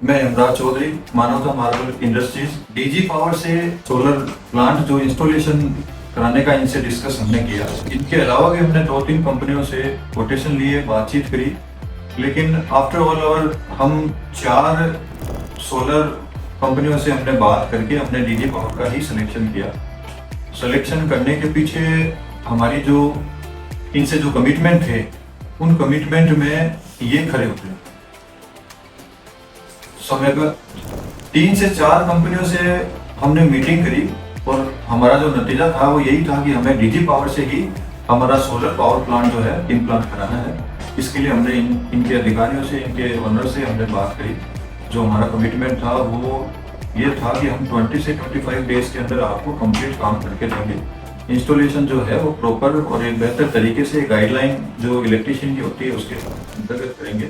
मैं इमरान चौधरी, मानवता marble industries, DG power से सोलर प्लांट जो इंस्टॉलेशन कराने का इनसे डिस्कस हमने किया। इनके अलावा भी हमने 2-3 कंपनियों से कोटेशन लिए, बातचीत करी, लेकिन आफ्टर ऑल ओवर हम 4 सोलर कंपनियों से हमने बात करके हमने डीजी पावर का ही सिलेक्शन किया। सिलेक्शन करने के पीछे हमारी जो इनसे जो कमिटमेंट थे, उन कमिटमेंट में ये खरे उतरे। समय पर 3 से 4 कंपनियों से हमने मीटिंग करी और हमारा जो नतीजा था वो यही था कि हमें डीजी पावर से ही हमारा सोलर पावर प्लांट जो है इम्प्लांट कराना है। इसके लिए हमने इनके अधिकारियों से, इनके ओनर से हमने बात करी। जो हमारा कमिटमेंट था वो ये था कि हम 20 से 25 डेज के अंदर आपको कंप्लीट काम करके देंगे। इंस्टॉलेशन जो है वो प्रॉपर और एक बेहतर तरीके से गाइडलाइन जो इलेक्ट्रिशियन की होती है उसके अंतर्गत करेंगे।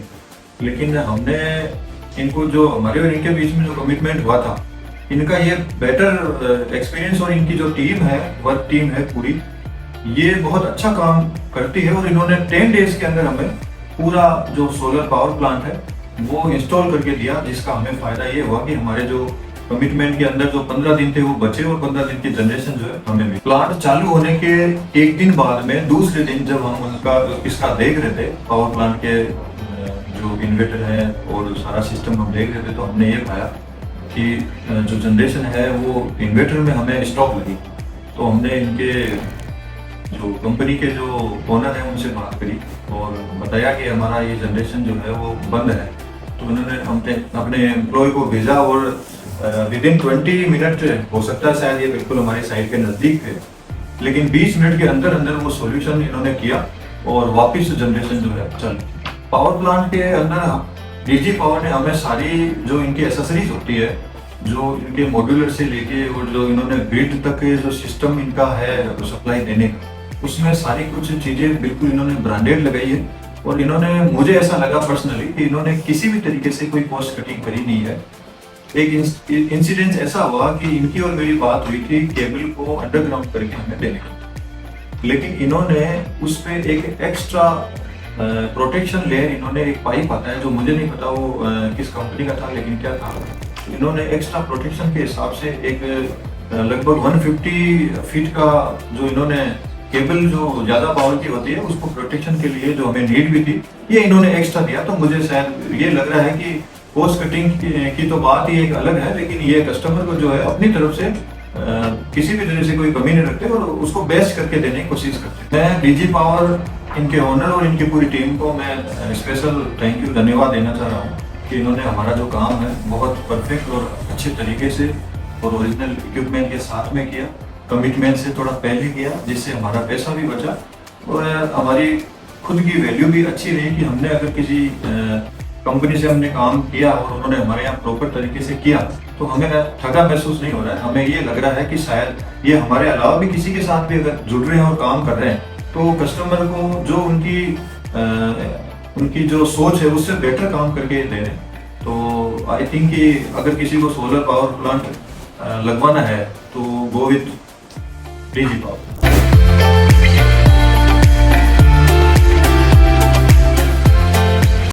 लेकिन हमने इनको जो हमारे और इनके बीच में जो कमिटमेंट हुआ था, इनका ये बेटर एक्सपीरियंस और इनकी जो टीम है, वर्क टीम है पूरी, ये बहुत अच्छा काम करती है। और इन्होंने 10 डेज के अंदर हमें पूरा जो सोलर पावर प्लांट है वो इंस्टॉल करके दिया, जिसका हमें फायदा ये हुआ कि हमारे जो कमिटमेंट के अंदर जो 15 दिन थे वो बचे और 15 दिन की जनरेशन जो है हमें मिली। प्लांट चालू होने के एक दिन बाद में दूसरे दिन जब हम उनका इसका देख रहे थे, पावर प्लांट के जो इन्वर्टर है और सारा सिस्टम हम देख रहे थे, तो हमने ये पाया कि जो जनरेशन है वो इन्वर्टर में हमें स्टॉप लगी। तो हमने इनके जो कंपनी के जो ओनर हैं उनसे बात करी और बताया कि हमारा ये जनरेशन जो है वो बंद है। तो उन्होंने हमने अपने एम्प्लॉय को भेजा और विदिन 20 मिनट, हो सकता है शायद ये बिल्कुल हमारी साइट के नज़दीक है, लेकिन 20 मिनट के अंदर अंदर वो सॉल्यूशन इन्होंने किया और वापस जनरेशन जो है चल। पावर प्लांट के अंदर डीजी पावर ने हमें सारी जो इनकी एसेसरीज होती है, जो इनके मॉड्यूलर से लेके और जो इन्होंने ग्रिड तक के जो सिस्टम इनका है सप्लाई देने का, उसमें सारी कुछ चीज़ें बिल्कुल इन्होंने ब्रांडेड लगाई है। और इन्होंने, मुझे ऐसा लगा पर्सनली कि इन्होंने किसी भी तरीके से कोई कॉस्ट कटिंग करी नहीं है। एक इंसिडेंस ऐसा हुआ कि इनकी और मेरी बात हुई थी केबल को अंडरग्राउंड करके हमें देने का, लेकिन इन्होंने उस पर एक एक्स्ट्रा प्रोटेक्शन लेयर, इन्होंने एक पाइप आता है जो मुझे नहीं पता वो किस कंपनी का था, लेकिन क्या था, इन्होंने एक्स्ट्रा प्रोटेक्शन के हिसाब से एक लगभग 150 फीट का जो इन्होंने केबल जो ज़्यादा पावर की होती है उसको प्रोटेक्शन के लिए जो हमें नीड भी थी, ये इन्होंने एक्स्ट्रा दिया। तो मुझे शायद ये लग रहा है कि कॉस्ट कटिंग की तो बात ही एक अलग है, लेकिन ये कस्टमर को जो है अपनी तरफ से किसी भी तरह से कोई कमी नहीं रखते और उसको बेस्ट करके देने की कोशिश करते हैं। मैं डीजी पावर, इनके ओनर और इनकी पूरी टीम को मैं स्पेशल थैंक यू, धन्यवाद देना चाह रहा हूँ कि इन्होंने हमारा जो काम है बहुत परफेक्ट और अच्छे तरीके से और ओरिजिनल इक्विपमेंट के साथ में किया, कमिटमेंट से थोड़ा पहले किया, जिससे हमारा पैसा भी बचा और हमारी खुद की वैल्यू भी अच्छी रही कि हमने अगर किसी कंपनी से हमने काम किया और उन्होंने हमारे यहाँ प्रॉपर तरीके से किया तो हमें ठगा महसूस नहीं हो रहा है। हमें ये लग रहा है कि शायद ये हमारे अलावा भी किसी के साथ भी अगर जुड़ रहे हैं और काम कर रहे हैं तो कस्टमर को जो उनकी जो सोच है उससे बेटर काम करके दे रहे हैं। तो आई थिंक कि अगर किसी को सोलर पावर प्लांट लगवाना है तो गो विथ डीजी पावर।